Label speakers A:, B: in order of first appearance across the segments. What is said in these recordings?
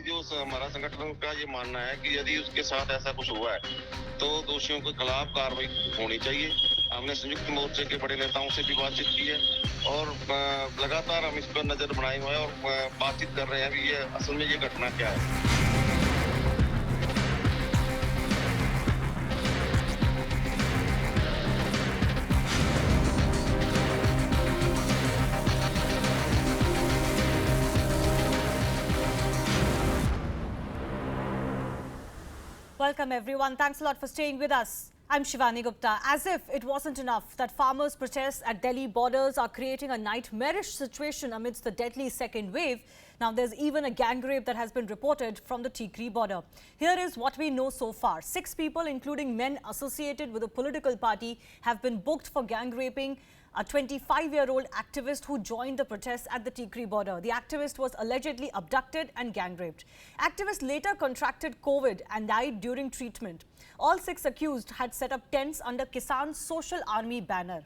A: जो हमारा संगठन का ये मानना है कि यदि उसके साथ ऐसा कुछ हुआ है तो दोषियों के खिलाफ कार्रवाई होनी चाहिए। हमने संयुक्त मोर्चे के बड़े नेताओं से भी बातचीत की है और लगातार हम इस पर नजर बनाए हुए हैं और बातचीत कर रहे हैं अभी ये असल में ये घटना क्या है।
B: Welcome everyone. Thanks a lot for staying with us. I'm Shivani Gupta. As if it wasn't enough that farmers' protests at Delhi borders are creating a nightmarish situation amidst the deadly second wave, now there's even a gang rape that has been reported from the Tikri border. Here is what we know so far. 6 people, including men associated with a political party, have been booked for gang raping a 25-year-old activist who joined the protests at the Tikri border. The activist was allegedly abducted and gang raped. Activist later contracted COVID and died during treatment. All 6 accused had set up tents under Kisan Social Army banner.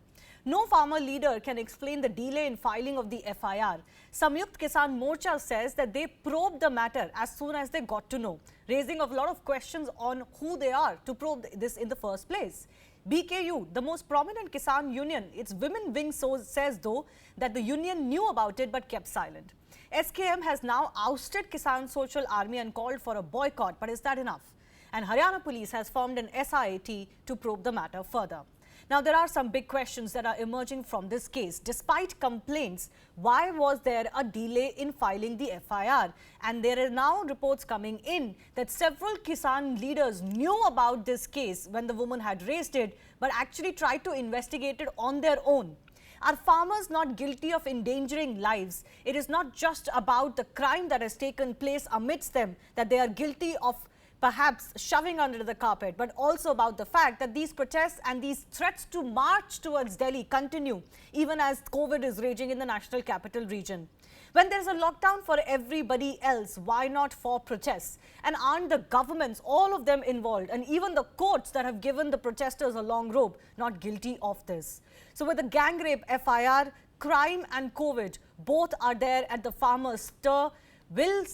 B: No farmer leader can explain the delay in filing of the FIR. Samyukt Kisan Morcha says that they probed the matter as soon as they got to know, raising a lot of questions on who they are to probe this in the first place. BKU, the most prominent Kisan union, its women wing says though that the union knew about it but kept silent. SKM has now ousted Kisan Social Army and called for a boycott, but is that enough? And Haryana police has formed an SIT to probe the matter further. Now, there are some big questions that are emerging from this case. Despite complaints, why was there a delay in filing the FIR? And there are now reports coming in that several Kisan leaders knew about this case when the woman had raised it, but actually tried to investigate it on their own. Are farmers not guilty of endangering lives? It is not just about the crime that has taken place amidst them, that they are guilty of perhaps shoving under the carpet, but also about the fact that these protests and these threats to march towards Delhi continue even as COVID is raging in the national capital region. When there's a lockdown for everybody else, why not for protests? And aren't the governments, all of them involved, and even the courts that have given the protesters a long rope, not guilty of this? So with the gang rape FIR, crime and COVID, both are there at the farmers' stir. Will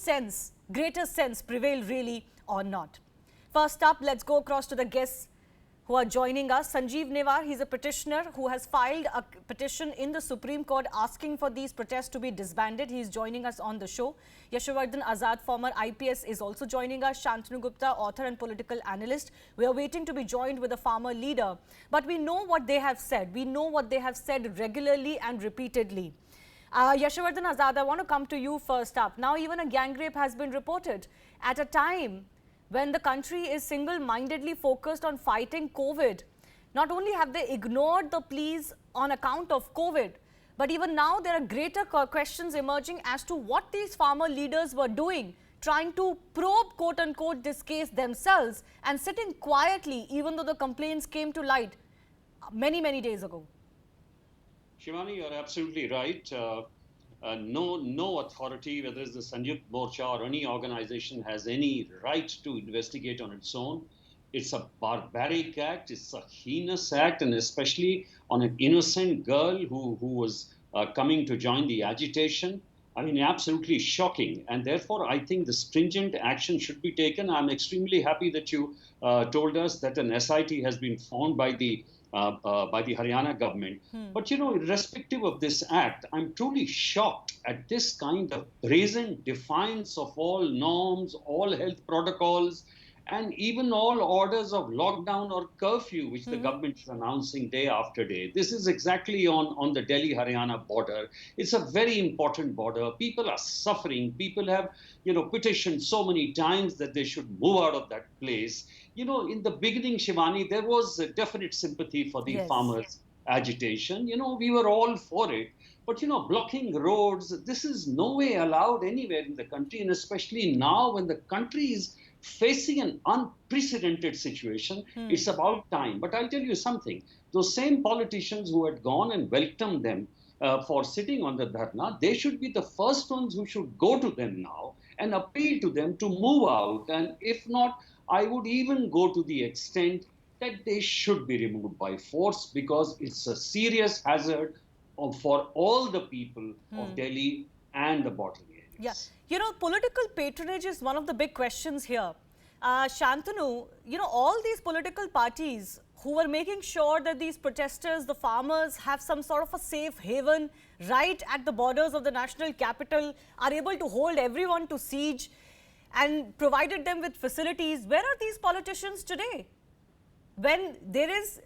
B: greater sense prevail really or not? First up, let's go across to the guests who are joining us. Sanjeev Newar, he's a petitioner who has filed a petition in the Supreme Court asking for these protests to be disbanded. He's joining us on the show. Yashovardhan Azad, former IPS, is also joining us. Shantanu Gupta, author and political analyst. We are waiting to be joined with a farmer leader. But we know what they have said. We know what they have said regularly and repeatedly. Yashovardhan Azad, I want to come to you first up. Now, even a gang rape has been reported at a time when the country is single-mindedly focused on fighting COVID. Not only have they ignored the pleas on account of COVID, but even now there are greater questions emerging as to what these farmer leaders were doing, trying to probe, quote-unquote, this case themselves and sitting quietly even though the complaints came to light many, many days ago.
C: Shivani, you're absolutely right. No authority, whether it's the Sanjukta Morcha or any organization, has any right to investigate on its own. It's a barbaric act, it's a heinous act, and especially on an innocent girl who was coming to join the agitation. I mean, absolutely shocking. And therefore, I think the stringent action should be taken. I'm extremely happy that you told us that an SIT has been formed by the Haryana government. But, you know, irrespective of this act, I'm truly shocked at this kind of brazen defiance of all norms, all health protocols, and even all orders of lockdown or curfew, which the government is announcing day after day. This is exactly on the Delhi-Haryana border. It's a very important border. People are suffering. People have, you know, petitioned so many times that they should move out of that place. You know, in the beginning, Shivani, there was a definite sympathy for the farmers' agitation. You know, we were all for it. But, you know, blocking roads, this is no way allowed anywhere in the country, and especially now when the country is facing an unprecedented situation. It's about time. But I'll tell you something. Those same politicians who had gone and welcomed them for sitting on the dharna, they should be the first ones who should go to them now and appeal to them to move out. And if not, I would even go to the extent that they should be removed by force, because it's a serious hazard for all the people of Delhi and the border area.
B: Yeah, you know, political patronage is one of the big questions here. Shantanu, you know, all these political parties who were making sure that these protesters, the farmers, have some sort of a safe haven right at the borders of the national capital, are able to hold everyone to siege and provided them with facilities. Where are these politicians today? When there is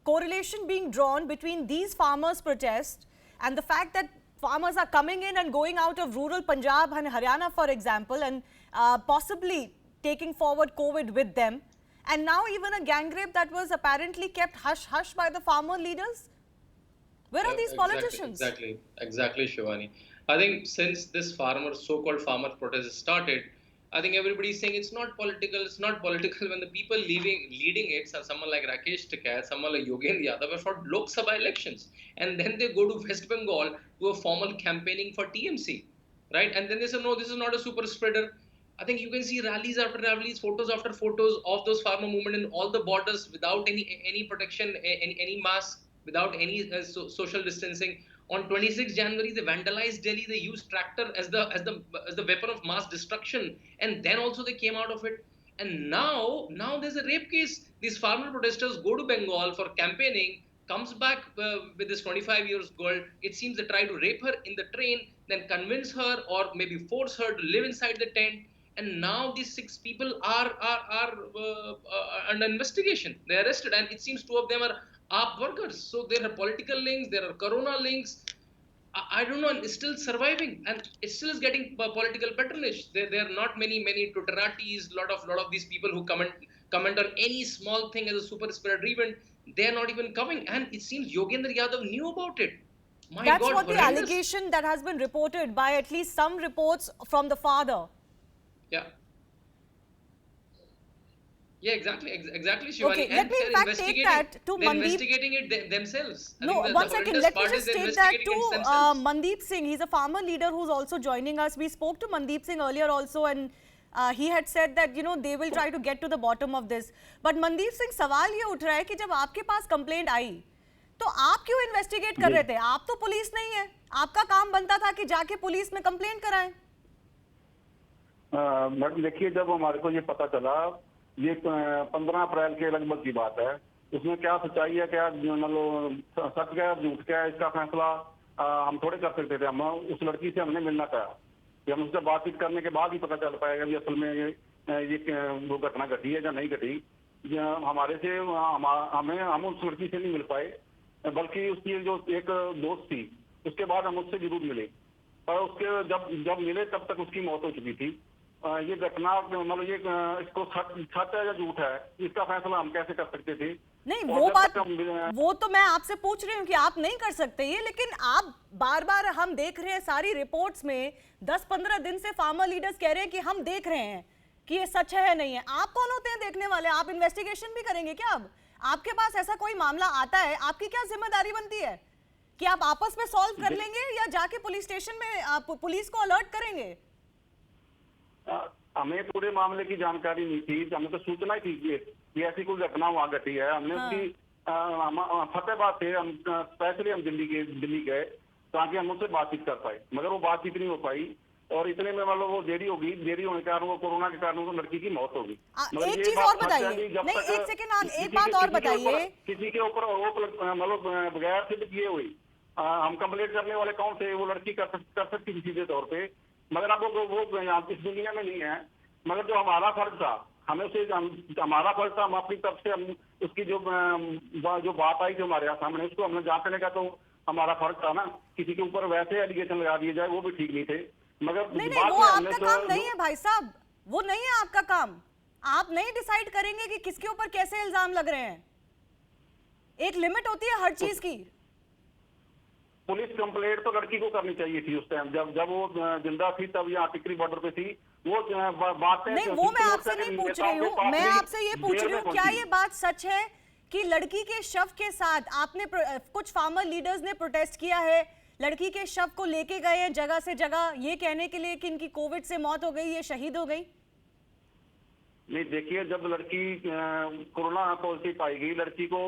B: correlation being drawn between these farmers' protests and the fact that farmers are coming in and going out of rural Punjab and Haryana, for example, and possibly taking forward COVID with them, and now even a gang rape that was apparently kept hush-hush by the farmer leaders? Where are these politicians?
D: Exactly, Shivani. I think since this so-called farmer protest started, I think everybody's saying it's not political. When the people leading it, so someone like Rakesh Tikai, someone like Yogendra Yadav, have fought Lok Sabha elections, and then they go to West Bengal to a formal campaigning for TMC, right? And then they say, no, this is not a super spreader. I think you can see rallies after rallies, photos after photos of those farmer movement in all the borders without any protection, any mask, without any social distancing. On 26 January, they vandalized Delhi. They used tractor as the weapon of mass destruction, and then also they came out of it. And now there's a rape case. These farmer protesters go to Bengal for campaigning, comes back with this 25 years girl. It seems they try to rape her in the train, then convince her or maybe force her to live inside the tent. And now these 6 people are under investigation. They're arrested, and it seems 2 of them are AAP workers. So there are political links, there are corona links. I don't know, and it's still surviving, and it still is getting political patronage. There are not many Twitterati, lot of these people who comment on any small thing as a super spreader event. They are not even coming, and it seems Yogendra Yadav knew about it. My
B: That's
D: God,
B: what the
D: horrendous.
B: allegation that has been reported by at least some reports from the father.
D: Yeah, exactly, Shivani.
B: Okay,
D: And
B: let me in fact take that to
D: they're
B: Mandeep.
D: investigating it themselves.
B: No, one second. Let me just take that to Mandeep Singh. He's a farmer leader who's also joining us. We spoke to Mandeep Singh earlier also, and he had said that, you know, they will try to get to the bottom of this. But Mandeep Singh, सवाल ये उठ रहा है कि जब आपके पास complaint आई, तो आप क्यों इन्वेस्टिगेट कर रहे थे? आप तो पुलिस नहीं है. आपका काम बनता था कि जाके पुलिस में कंप्लेंट कराएं.
E: मैडम देखिए, जब हमारे को ये पता चला, ये 15 अप्रैल के लगभग की बात है, उसमें क्या सच्चाई है, क्या मतलब सच क्या झूठ क्या है, इसका फैसला हम थोड़े कर सकते थे. हम उस लड़की से हमने मिलना चाहा कि हम उससे बातचीत करने के बाद ही पता चल पाएगा कि असल में ये वो घटना घटी है या नहीं घटी. हमारे से हम उस लड़की से नहीं मिल पाए, बल्कि उसकी जो एक दोस्त थी उसके बाद हम उससे जरूर मिले, पर उसके जब मिले तब तक उसकी मौत हो चुकी थी. ये घटना मतलब ये इसको सच है या झूठ है, इसका फैसला हम कैसे कर सकते थे?
B: नहीं, वो तो मैं आपसे पूछ रही हूँ कि आप नहीं कर सकते ये, लेकिन आप बार बार हम देख रहे हैं सारी रिपोर्ट्स में 10-15 दिन से फार्मर लीडर्स कह रहे हैं कि हम देख रहे हैं कि ये सच है या नहीं है. आप कौन होते हैं देखने वाले? आप इन्वेस्टिगेशन भी करेंगे क्या? अब आपके पास ऐसा कोई मामला आता है, आपकी क्या जिम्मेदारी बनती है कि आप आपस में सॉल्व कर लेंगे या जाके पुलिस स्टेशन में पुलिस को अलर्ट करेंगे?
E: हमें पूरे मामले की जानकारी नहीं थी. हमें तो सूचना ही थी कि ऐसी कोई घटना वहां घटी है. हमने उसकी फतेहाबाद से हम स्पेशली हम दिल्ली गए ताकि हम उनसे बातचीत कर पाए, मगर वो बातचीत नहीं हो पाई. और इतने में मतलब वो देरी होगी, देरी होने के कारण वो कोरोना के कारण वो लड़की की मौत होगी.
B: एक चीज और बताइए, नहीं एक सेकंड, एक बात और बताइए.
E: किसी के ऊपर मतलब बगैर सिद्ध किए हुए हम कंप्लेंट करने वाले कौन थे? वो लड़की कर सकती थी सीधे तौर पे, मगर अब वो इस दुनिया में नहीं है. मगर जो हमारा फर्ज था, हमें उसे हमारा फर्ज था, हम अपनी तरफ से हम उसकी जो बात आई जो हमारे यहाँ सामने, उसको हमने जांचने का तो हमारा फर्ज था ना. किसी के ऊपर वैसे एलिगेशन लगा दिए जाए वो भी ठीक नहीं थे. मगर
B: नहीं, वो आपका काम नहीं है भाई साहब, वो नहीं है आपका काम. आप नहीं डिसाइड करेंगे कि किसके ऊपर कैसे इल्जाम लग रहे हैं. एक लिमिट होती है हर चीज की.
E: पुलिस कंप्लेंट तो लड़की को करनी चाहिए थी उस टाइम, जब वो जिंदा थी, तब यहाँ टिकरी बॉर्डर पे थी. वो बातें
B: नहीं, वो मैं आपसे नहीं पूछ रही हूँ. मैं आपसे ये पूछ रही हूँ, क्या ये बात सच है कि लड़की के शव के साथ आपने कुछ फार्मर लीडर्स ने प्रोटेस्ट किया है, लड़की के शव को लेके गए हैं जगह से जगह ये कहने के लिए कि इनकी कोविड से मौत हो गई, ये शहीद हो गई?
E: नहीं देखिए, जब लड़की कोरोना पॉजिटिव पाई गई, लड़की को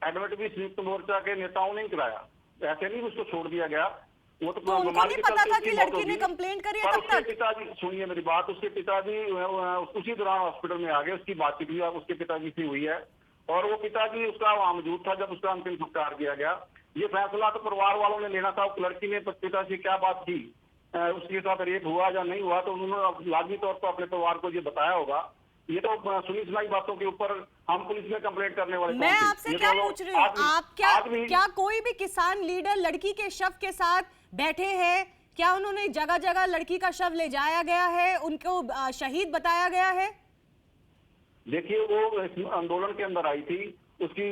E: एडमिट भी संयुक्त मोर्चा के नेताओं ने कराया, ऐसे नहीं उसको छोड़ दिया गया. वो
B: तो उनको
E: बीमारी
B: नहीं
E: के
B: पता
E: चलते
B: था
E: उसकी
B: कि
E: मौत
B: लड़की ने
E: होगी।
B: कंप्लेंट करी है
E: पर
B: तब
E: उसके
B: तक?
E: पिताजी, सुनिए मेरी बात, उसके पिताजी उसी दौरान हॉस्पिटल में आ गए, उसकी बातचीत भी उसके पिताजी से हुई है और वो पिताजी उसका वहां मौजूद था जब उसका अंतिम संस्कार किया गया। ये फैसला तो परिवार वालों ने लेना था। लड़की ने पिताजी से क्या बात की, उसके साथ रेप हुआ या नहीं हुआ, तो उन्होंने लाजमी तौर पर अपने परिवार को ये बताया होगा। ये तो सुनी सुनाई बातों के ऊपर हम पुलिस में कंप्लेंट करने वाले
B: मैं
E: कौन थे?
B: आपसे
E: ये
B: क्या
E: तो
B: पूछ रही हूँ, आप
E: आदमी
B: क्या कोई भी किसान लीडर लड़की के शव के साथ बैठे हैं? क्या उन्होंने जगह जगह लड़की का शव ले जाया गया है, उनको शहीद बताया गया है?
E: देखिए, वो इस आंदोलन के अंदर आई थी, उसकी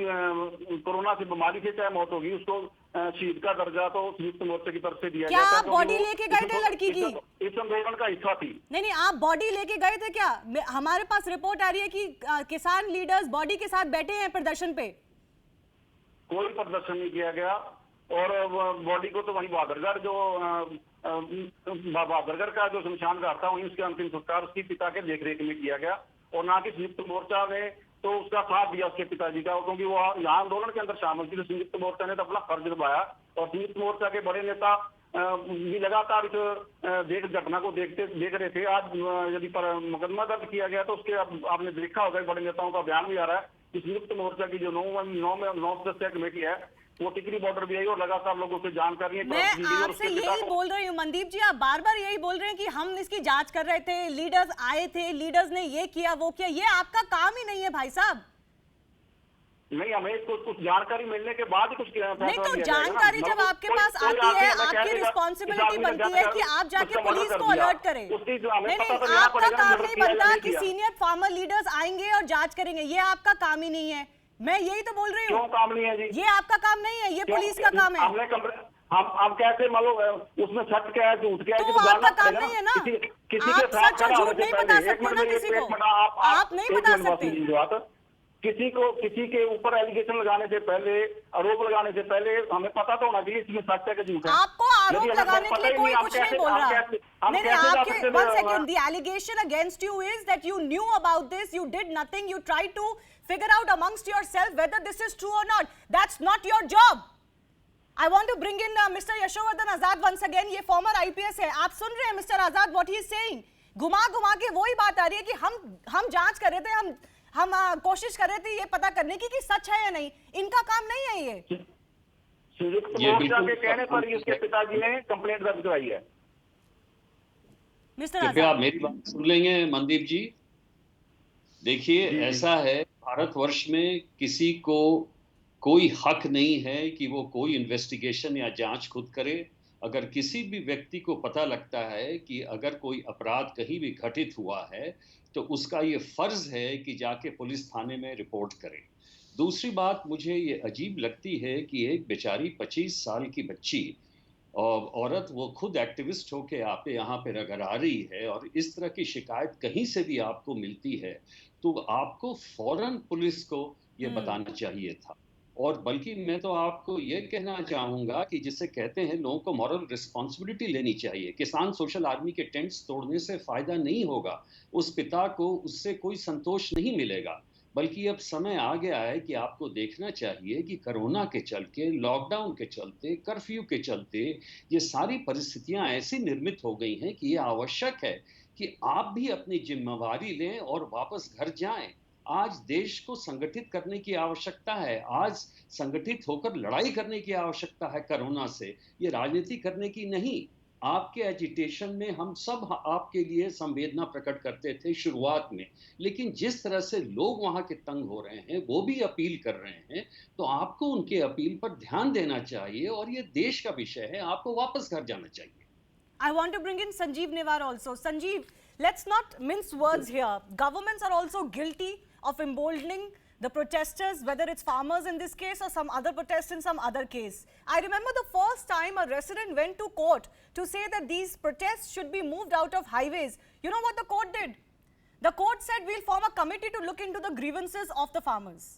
E: कोरोना से बीमारी से चाहे मौत होगी, उसको शहीद का दर्जा तो संयुक्त मोर्चे की तरफ से दिया
B: क्या
E: गया था,
B: आप
E: क्योंकि
B: बॉडी
E: वो
B: लेके गए थे लड़की की?
E: इस आंदोलन का हिस्सा थी।
B: नहीं, आप बॉडी लेके गए थे क्या? हमारे पास रिपोर्ट आ रही है कि किसान लीडर्स बॉडी के साथ बैठे हैं प्रदर्शन पे।
E: कोई प्रदर्शन नहीं किया गया और बॉडी को तो वहीं बहादुरगढ़ का जो शमशान घाट था, वहीं उसके अंतिम संस्कार उसके पिता के देखरेख में किया गया और ना कि संयुक्त मोर्चा ने तो उसका साथ दिया उसके पिताजी का, क्योंकि वो यहाँ आंदोलन के अंदर शामिल थी। तो संयुक्त मोर्चा ने तो अपना फर्ज निभाया और संयुक्त मोर्चा के बड़े नेता भी लगातार इस घटना को देख रहे थे। आज यदि पर मुकदमा दर्ज किया गया तो उसके आपने देखा होगा बड़े नेताओं का बयान भी आ रहा है कि संयुक्त मोर्चा की जो 9 सदस्यीय कमेटी है वो टिकरी बॉर्डर भी आई और लगातार लोगों से जानकारी
B: मैं आपसे यही बोल रही हूँ मनदीप जी, आप बार बार यही बोल रहे हैं कि हम इसकी जांच कर रहे थे, लीडर्स आए थे, लीडर्स ने ये किया वो किया। ये आपका काम ही नहीं है भाई साहब।
E: नहीं, हमें कुछ जानकारी मिलने के बाद ही कुछ
B: नहीं, तो जानकारी जब आपके पास आती है, आपकी रिस्पॉन्सिबिलिटी बनती है कि आप जाके पुलिस को अलर्ट करें। नहीं, आपका काम नहीं बनता कि सीनियर फार्मर लीडर्स आएंगे और जांच करेंगे, ये आपका काम ही नहीं है। मैं यही तो बोल रही हूँ।
E: क्यों काम नहीं है जी?
B: ये आपका काम नहीं है, ये पुलिस का काम है।
E: हम कैसे मतलब उसमें सच क्या है झूठ क्या है,
B: तो आपका काम नहीं है ना। आप सच और झूठ नहीं बता सकते ना किसी को, आप नहीं बता सकते।
E: किसी के ऊपर एलिगेशन लगाने से पहले, आरोप लगाने से पहले हमें पता तो होना चाहिए इसमें सच है कि झूठ है।
B: आपको आरोप लगाने के लिए कोई कुछ नहीं बोल रहा। नहीं, आपके one second, the allegation against you is that you knew about this, you did nothing, you tried to figure out amongst yourself whether this is true or not. That's not your job. I want to bring in Mr. Yashovardhan Azad once again. ये former IPS है। आप सुन रहे हैं Mr. Azad what he is saying? घुमा के वही बात आ रही है कि हम जांच कर रहे थे, हम कोशिश कर रहे थे ये पता करने की कि सच है या नहीं। इनका काम नहीं है ये।
E: संयुक्त मोर्चा के कहने पर ही उसके पिताजी ने कंप्लेंट दर्ज कराई है।
B: मिस्टर
C: कृपया
B: आजाद,
C: मेरी बात सुन लेंगे मनदीप जी। देखिए, ऐसा है, भारतवर्ष में किसी को कोई हक नहीं है कि वो कोई इन्वेस्टिगेशन या जांच खुद करे। अगर किसी भी व्यक्ति को पता लगता है कि अगर कोई अपराध कहीं भी घटित हुआ है तो उसका ये फर्ज है कि जाके पुलिस थाने में रिपोर्ट करे। दूसरी बात मुझे ये अजीब लगती है कि एक बेचारी 25 साल की बच्ची और औरत, वो खुद एक्टिविस्ट होके आप यहाँ पे अगर आ रही है और इस तरह की शिकायत कहीं से भी आपको मिलती है तो आपको फौरन पुलिस को ये बताना चाहिए था। और बल्कि मैं तो आपको ये कहना चाहूँगा कि जिसे कहते हैं लोगों को मॉरल रिस्पॉन्सिबिलिटी लेनी चाहिए। किसान सोशल आर्मी के टेंट्स तोड़ने से फ़ायदा नहीं होगा, उस पिता को उससे कोई संतोष नहीं मिलेगा, बल्कि अब समय आ गया है कि आपको देखना चाहिए कि कोरोना के चलते, लॉकडाउन के चलते, कर्फ्यू के चलते ये सारी परिस्थितियां ऐसी निर्मित हो गई हैं कि ये आवश्यक है कि आप भी अपनी जिम्मेवारी लें और वापस घर जाएं। आज देश को संगठित करने की आवश्यकता है, आज संगठित होकर लड़ाई करने की आवश्यकता है कोरोना से, ये राजनीति करने की नहीं। आपके एजिटेशन में हम सब आपके लिए संवेदना प्रकट करते थे शुरुआत में, लेकिन जिस तरह से लोग वहां के तंग हो रहे हैं, वो भी अपील कर रहे हैं, तो आपको उनके अपील पर ध्यान देना चाहिए और ये देश का विषय है, आपको वापस घर जाना चाहिए।
B: I want to bring in Sanjeev Newar also. Sanjeev, let's not mince words here. Governments are also guilty of emboldening the protesters, whether it's farmers in this case or some other protest in some other case. I remember the first time a resident went to court to say that these protests should be moved out of highways. You know what the court did? The court said we'll form a committee to look into the grievances of the farmers.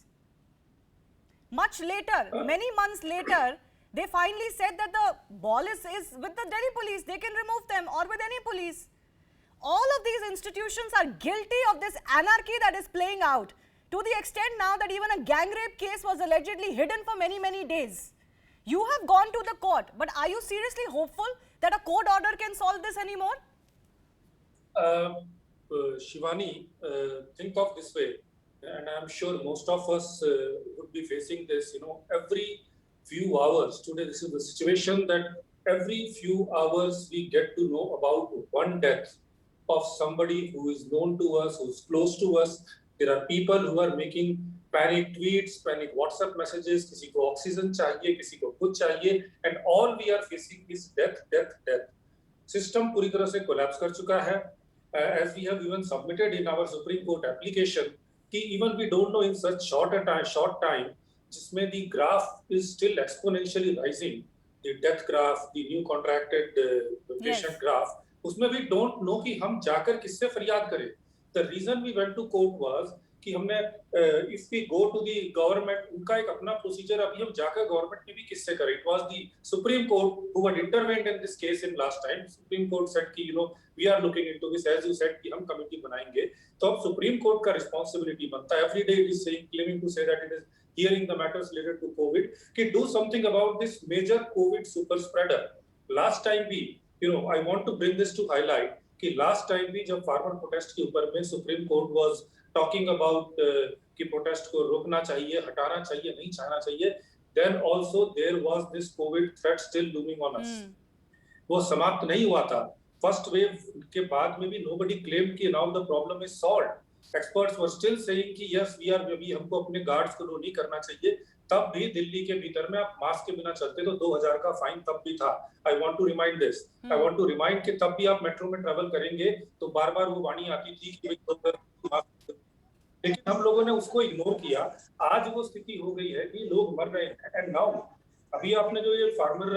B: Much later, many months later, they finally said that the ball is with the Delhi police. They can remove them or with any police. All of these institutions are guilty of this anarchy that is playing out, to the extent now that even a gang rape case was allegedly hidden for many, many days. You have gone to the court, but are you seriously hopeful that a court order can solve this anymore?
F: Shivani, think of this way, and I'm sure most of us would be facing this. Every few hours today, this is the situation that every few hours we get to know about one death of somebody who is known to us, who's close to us. There are people who are making panic tweets, panic WhatsApp messages. किसी को oxygen चाहिए, किसी को कुछ चाहिए, and all we are facing is death, death, death. System पूरी तरह से collapse कर चुका है. As we have even submitted in our Supreme Court application, कि even we don't know in such short time, जिसमें the graph is still exponentially rising, the death graph, the new contracted patient graph, उसमें we don't know कि हम जाकर किससे फरियाद करें. The reason we went to court was कि हमने if we go to the government, उनका एक अपना प्रोसीजर, अभी हम जाकर गवर्नमेंट में भी किससे करें. It was the Supreme Court who had intervened in this case in last time. Supreme Court said कि we are looking into this, as you said कि हम कमेटी बनाएंगे. तो अब Supreme Court का responsibility बनता है. Every day it is claiming to say that it is hearing the matters related to COVID, कि do something about this major COVID super spreader. Last time भी, I want to bring this to highlight कि last time भी जब farmer protest के ऊपर में Supreme Court was talking about कि protest को रोकना चाहिए, हटाना चाहिए, नहीं चाहना चाहिए, then also there was this COVID threat still looming on us. वो समाप्त नहीं हुआ था. First wave के बाद में भी nobody claimed कि now the problem is solved. Experts were still saying कि yes, maybe हमको अपने guards को लो नहीं करना चाहिए. तब भी दिल्ली के भीतर में आप मास्क के बिना चलते तो 2000 का फाइन तब भी था. I want to remind this. I want to remind कि तब भी आप मेट्रो में ट्रैवल करेंगे तो बार-बार वो वाणी आती थी कि लेकिन हम लोगों ने उसको इग्नोर किया. आज वो स्थिति हो गई है कि लोग मर रहे हैं. एंड नाउ अभी आपने जो ये फार्मर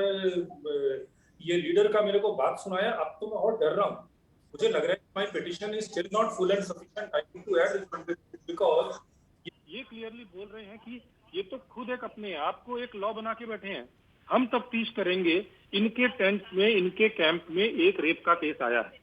F: ये लीडर का मेरे को बात सुनाया, अब तो मैं और डर रहा हूँ. मुझे लग रहा है my petition is still not full and sufficient. I need to add because
G: ये क्लियरली बोल रहे हैं कि ये तो खुद एक अपने आप को एक लॉ बना के बैठे हैं. हम तफ्तीश करेंगे. इनके टेंट में, इनके कैंप में एक रेप का केस आया है.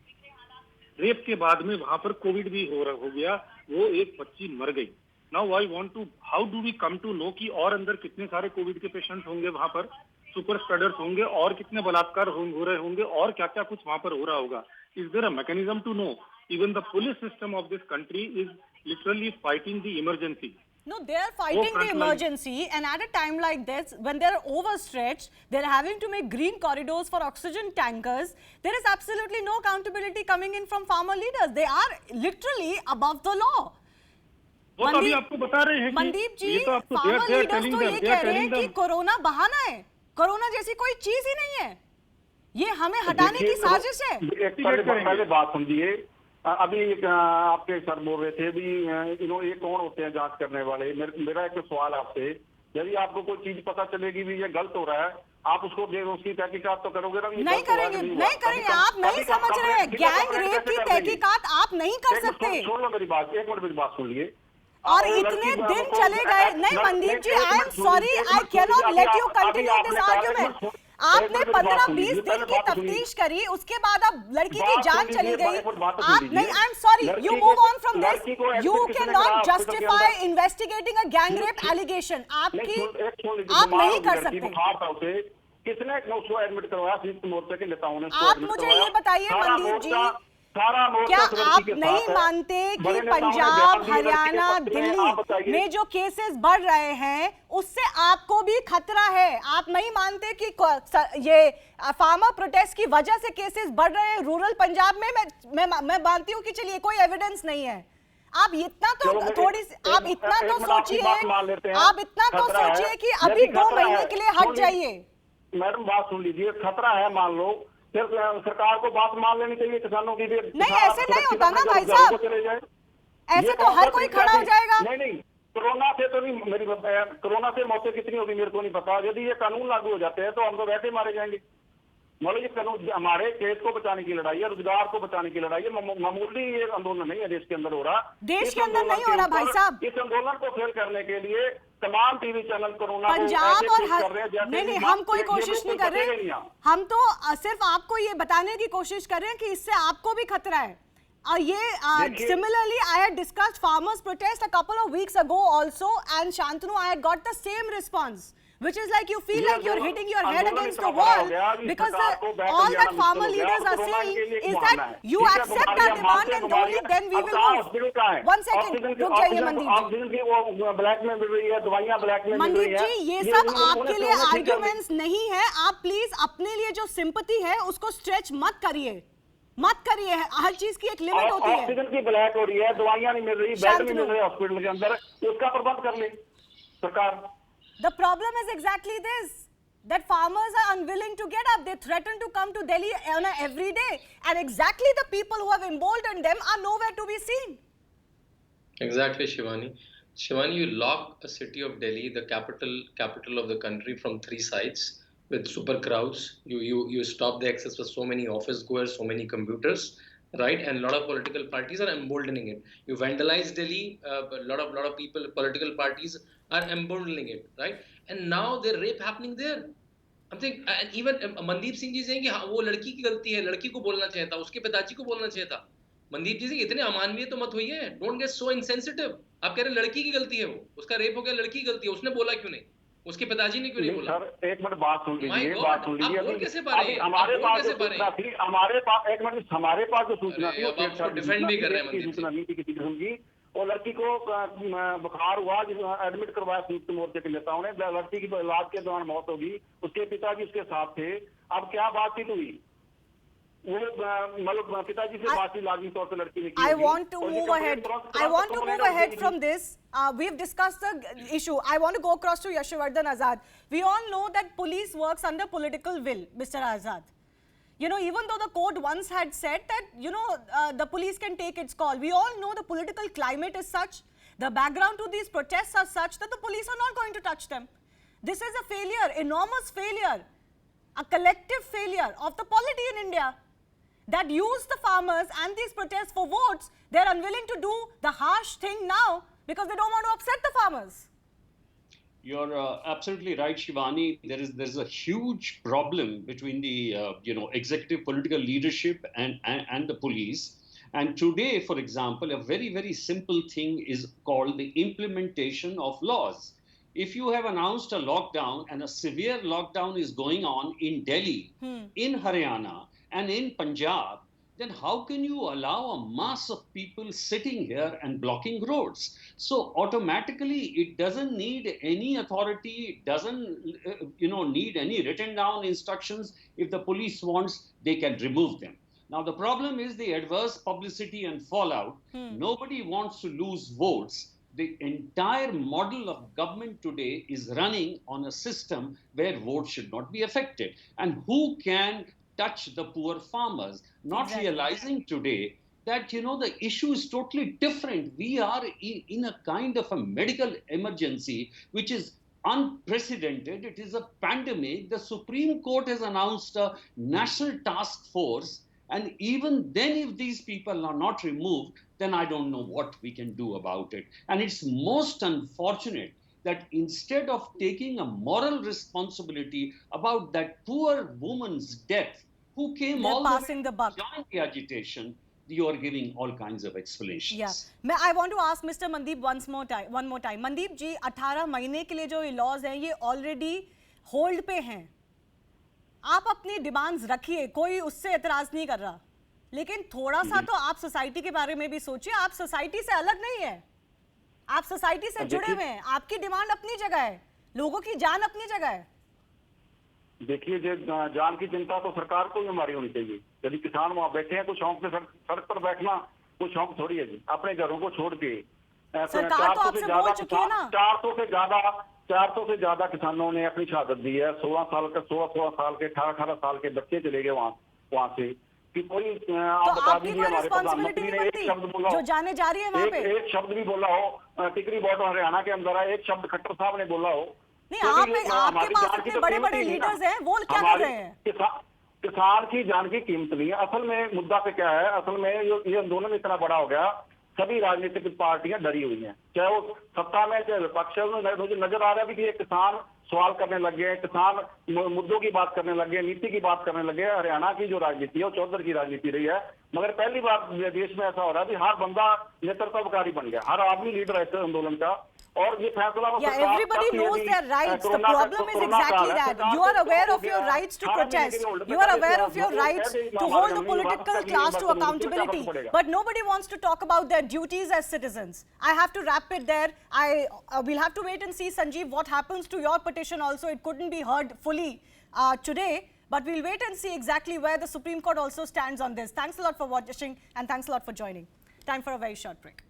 G: रेप के बाद में वहां पर कोविड भी हो गया. वो एक बच्ची मर गई. Now I want to, how do we come to know कि और अंदर कितने सारे कोविड के पेशेंट होंगे, वहां पर सुपर स्प्रेडर्स होंगे, और कितने बलात्कार हो रहे होंगे, और क्या क्या कुछ वहां पर हो रहा होगा. Is there a mechanism to know? Even the police system of this country is literally fighting the emergency.
B: No, they are fighting the emergency, and at a time like this, when they're overstretched, they're having to make green corridors for oxygen tankers. There is absolutely no accountability coming in from farmer leaders. They are literally above the law.
G: वो तो अभी आपको बता रहे हैं कि
B: मनदीप जी,
G: ये तो आपको
B: farmer leaders तो ये कह रहे हैं कि कोरोना बहाना है. कोरोना जैसी कोई चीज ही नहीं है. ये हमें हटाने की साजिश है.
E: पहले बात समझिए. अभी आपके सर बोल रहे थे भी ये कौन होते हैं जांच करने वाले. मेरा एक सवाल आपसे, यदि आपको कोई चीज पता चलेगी भी ये गलत हो रहा है, आप उसको उसकी तहकीकात तो करोगे ना?
B: नहीं करेंगे, नहीं करेंगे. आप नहीं समझ रहे हैं. गैंग रेप की तहकीकात आप नहीं कर सकते.
E: सुन लो मेरी बात, एक मिनट मेरी बात सुन लिए.
B: और इतने दिन चले गए. नहीं Mandeep ji, I am sorry, I can not let you continue this argument. आपने 15-20 दिन की तफ्तीश करी, उसके बाद अब लड़की की जान चली गई. आप नहीं, I am sorry, you move on from this. You can not justify investigating a gang rape allegation. आप नहीं कर सकते.
E: किसने उसको एडमिट करवाया? संयुक्त मोर्चे के नेताओं ने.
B: आप मुझे ये बताइए मनदीप जी, क्या आप नहीं मानते कि पंजाब, हरियाणा, दिल्ली में जो केसेस बढ़ रहे हैं उससे आपको भी खतरा है? आप नहीं मानते कि ये फार्मर प्रोटेस्ट की वजह से केसेस बढ़ रहे हैं रूरल पंजाब में? मैं मानती हूँ कि चलिए कोई एविडेंस नहीं है. आप इतना तो आप इतना तो सोचिए, आप इतना तो सोचिए कि अभी 2 महीने के लिए हट जाइए.
E: मैडम बात सुन लीजिए. खतरा है मान लो, फिर सरकार को बात मान लेनी चाहिए किसानों की भी.
B: नहीं, ऐसे नहीं होता ना भाई साहब. ऐसे तो हर कोई खड़ा हो जाएगा.
E: नहीं, कोरोना से तो नहीं. कोरोना से मौतें कितनी होगी मेरे को नहीं पता. यदि ये कानून लागू हो जाते हैं तो हम तो वैसे मारे जाएंगे. मतलब ये कानून हमारे देश को बचाने की लड़ाई है, रोजगार को बचाने की लड़ाई है. मामूली ये आंदोलन नहीं है देश के अंदर हो रहा.
B: देश के अंदर नहीं हो रहा भाई साहब.
E: इस आंदोलन को फेल करने के लिए तमाम टीवी चैनल कोरोना
B: पंजाब और नहीं, हम कोई कोशिश नहीं कर रहे. हम तो सिर्फ आपको ये बताने की कोशिश कर रहे हैं कि इससे आपको भी खतरा है. ये similarly I had discussed farmers protest a couple of weeks ago also, and Shantanu, I had got the same response. which is like you feel like you're hitting your head
E: आंदोलन
B: against
E: इतना
B: the
E: बड़ा हो
B: wall,
E: गया कि
B: because
E: सरकार को बैठ
B: all
E: जाना
B: that farmer
E: मुश्किल हो गया।
B: leaders are
E: कोरोना के
B: saying
E: लिए
B: is
E: बहाना
B: that
E: है।
B: you
E: ठीक है,
B: accept
E: बीमारियां
B: that demand and only then we
E: अब
B: will
E: कहाँ
B: move.
E: हॉस्पिटल कहाँ है?
B: 1 second, रुक जाइए मनदीप जी।
E: ऑक्सीजन की वो ब्लैक में मिल रही है, दवाइयां ब्लैक में मिल रही
B: मनदीप
E: है।
B: जी, ये सब आपके लिए
E: ठीक है।
B: आर्ग्यूमेंट्स नहीं है। आप प्लीज अपने लिए जो सिंपैथी है उसको स्ट्रेच मत करिए, मत करिए। हर चीज की एक लिमिट होती है।
E: ऑक्सीजन की ब्लैक हो रही है, दवाइयां नहीं मिल रही, बेड नहीं मिल रहे हॉस्पिटल के अंदर, उसका प्रबंध कर ले सरकार।
B: The problem is exactly this, that farmers are unwilling to get up. They threaten to come to Delhi on a every day, and exactly the people who have emboldened them are nowhere to be seen.
D: Exactly, Shivani. Shivani, you lock a city of Delhi, the capital of the country, from 3 sides with super crowds. You stop the access for so many office goers, so many computers, right? And a lot of political parties are emboldening it. You vandalize Delhi, a lot of people, political parties are emboldening it, right? And now there's rape happening there. I'm saying, and even Mandeep Singh ji saying कि हाँ वो लड़की की गलती है, लड़की को बोलना चाहिए था, उसके पिताजी को बोलना चाहिए था। मनदीप जी से इतने अमानवीय तो मत होइए, डोंट गेट सो इनसेंसिटिव। आप कह रहे हैं लड़की की गलती है, वो उसका रेप हो गया, लड़की की गलती है, उसने बोला क्यों नहीं? उसके पिताजी ने क्यों नहीं बोला?
E: सर एक मिनट बात सुन लीजिए,
D: बात सुन लीजिए।
E: अभी
D: कैसे पा रहे हैं?
E: हमारे पास जो
D: कैसे
E: सूचना थी, हमारे पास एक मिनट, हमारे पास जो सूचना थी,
D: अब आप उसको डिफेंड भी कर रहे हैं मनदीप जी।
E: सूचना नहीं थी किसी किस्म की। और लड़की को बुखार हुआ, एडमिट करवाया संयुक्त मोर्चे के नेताओं ने, लड़की की इलाज के दौरान मौत होगी, उसके पिताजी उसके साथ थे। अब क्या बातचीत हुई? वो मतलब पिताजी से बातचीत लाजमी तौर पर लड़की ने की।
B: I want to move ahead. I want to move ahead from this. We've discussed the issue. I want to go across to Yashwardhan Azad. We all know that police works under political will, Mr. Azad. You know, even though the court once had said that, you know, the police can take its call, we all know the political climate is such, the background to these protests are such that the police are not going to touch them. This is a failure, enormous failure, a collective failure of the polity in India that use the farmers and these protests for votes. They're unwilling to do the harsh thing now because they don't want to upset the farmers.
C: You're absolutely right, Shivani. There's a huge problem between the executive political leadership and the police. And today, for example, a very simple thing is called the implementation of laws. If you have announced a lockdown and a severe lockdown is going on in Delhi, in Haryana, and in Punjab, then how can you allow a mass of people sitting here and blocking roads? So automatically, it doesn't need any authority, it doesn't need any written down instructions. If the police wants, they can remove them. Now, the problem is the adverse publicity and fallout. Nobody wants to lose votes. The entire model of government today is running on a system where votes should not be affected. And who can touch the poor farmers, not realizing today that, the issue is totally different. We are in a kind of a medical emergency, which is unprecedented. It is a pandemic. The Supreme Court has announced a national task force. And even then, if these people are not removed, then I don't know what we can do about it. And it's most unfortunate that instead of taking a moral responsibility about that poor woman's death, who came all the way to join the agitation, you are giving all kinds of explanations.
B: Yeah, I want to ask Mr. Mandeep one more time. Mandeep ji, 18 महीने के लिए जो ये laws हैं, ये already hold पे हैं. आप अपनी डिमांड्स रखिए, कोई उससे एतराज नहीं कर रहा, लेकिन थोड़ा सा तो आप सोसाइटी के बारे में भी सोचिए. आप सोसाइटी से अलग नहीं है, आप सोसाइटी से जुड़े हुए हैं. आपकी डिमांड अपनी जगह है, लोगों की जान अपनी जगह है.
E: देखिए, जान की चिंता तो सरकार को भी हमारी होनी चाहिए. यदि किसान वहाँ बैठे हैं, कुछ शौक से सड़क पर बैठना कुछ शौक थोड़ी है जी. अपने घरों को छोड़ के 400 से ज्यादा किसानों ने अपनी शहादत दी है. 16 साल के 18 साल के बच्चे चले गए वहाँ से. कि कोई आप बता दीजिए, हमारे प्रधानमंत्री ने एक शब्द बोला
B: जो जाने जा रही है वहाँ पे,
E: एक शब्द भी बोला हो. टिकरी बॉर्डर हरियाणा के अंदर है, एक शब्द खट्टर साहब ने बोला हो.
B: नहीं, आपके पास इतने बड़े लीडर्स हैं, वो क्या कर रहे हैं?
E: किसान की जान की कीमत नहीं है. असल में मुद्दा पे क्या है? असल में ये आंदोलन इतना बड़ा हो गया, सभी राजनीतिक पार्टियां डरी हुई हैं, चाहे वो सत्ता में चाहे विपक्ष है. मुझे नजर आ रहा है कि ये किसान सवाल करने लग गए, किसान मुद्दों की बात करने लग गए, नीति की बात करने लगे। हरियाणा की जो राजनीति है वो चौधर की राजनीति रही है, मगर पहली बार देश में ऐसा हो रहा है कि हर बंदा नेतृत्वकारी बन गया, हर आदमी लीडर है इस आंदोलन का। और ये फैसला
B: everybody knows their rights. The problem is exactly that. You are aware of your rights to protest. You are aware of your rights to hold the political class to accountability. But nobody wants to talk about their duties as citizens. I have to wrap it there. We'll have to wait and see, Sanjeev, what happens to your petition also. It couldn't be heard fully today. But we'll wait and see exactly where the Supreme Court also stands on this. Thanks a lot for watching and thanks a lot for joining. Time for a very short break.